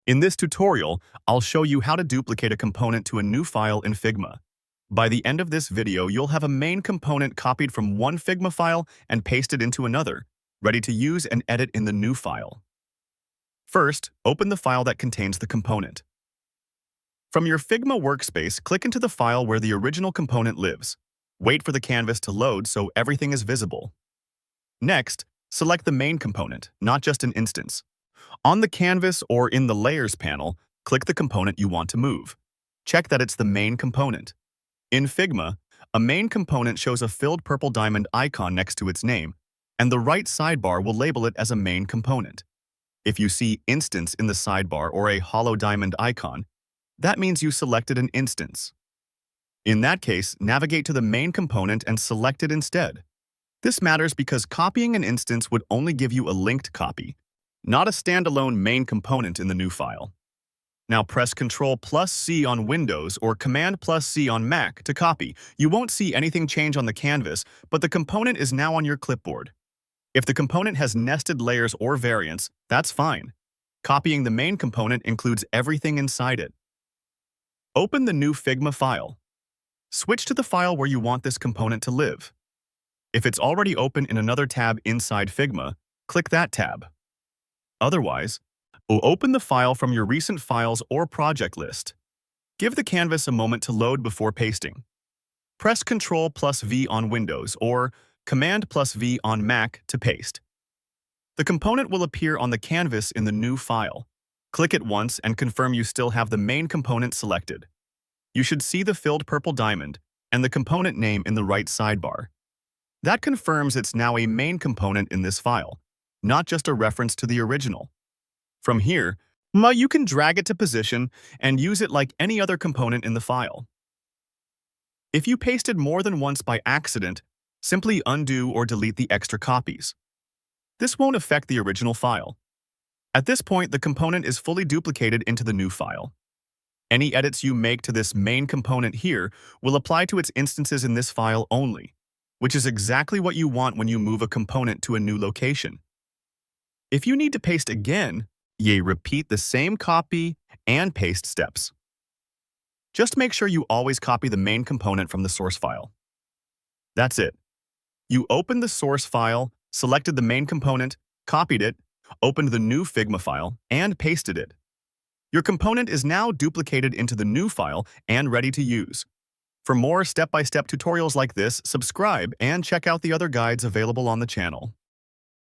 In this tutorial, I'll show you how to duplicate a component to a new file in Figma. By the end of this video, you'll have a main component copied from one Figma file and pasted into another, ready to use and edit in the new file. First, open the file that contains the component. From your Figma workspace, click into the file where the original component lives. Wait for the canvas to load so everything is visible. Next, select the main component, not just an instance. On the canvas or in the Layers panel, click the component you want to move. Check that it's the main component. In Figma, a main component shows a filled purple diamond icon next to its name, and the right sidebar will label it as a main component. If you see Instance in the sidebar or a hollow diamond icon, that means you selected an instance. In that case, navigate to the main component and select it instead. This matters because copying an instance would only give you a linked copy, not a standalone main component in the new file. Now press Ctrl+C on Windows or Command+C on Mac to copy. You won't see anything change on the canvas, but the component is now on your clipboard. If the component has nested layers or variants, that's fine. Copying the main component includes everything inside it. Open the new Figma file. Switch to the file where you want this component to live. If it's already open in another tab inside Figma, click that tab. Otherwise, open the file from your recent files or project list. Give the canvas a moment to load before pasting. Press Ctrl+V on Windows or Command+V on Mac to paste. The component will appear on the canvas in the new file. Click it once and confirm you still have the main component selected. You should see the filled purple diamond and the component name in the right sidebar. That confirms it's now a main component in this file, not just a reference to the original. From here, you can drag it to position and use it like any other component in the file. If you pasted more than once by accident, simply undo or delete the extra copies. This won't affect the original file. At this point, the component is fully duplicated into the new file. Any edits you make to this main component here will apply to its instances in this file only, which is exactly what you want when you move a component to a new location. If you need to paste again, repeat the same copy and paste steps. Just make sure you always copy the main component from the source file. That's it. You opened the source file, selected the main component, copied it, opened the new Figma file, and pasted it. Your component is now duplicated into the new file and ready to use. For more step-by-step tutorials like this, subscribe and check out the other guides available on the channel.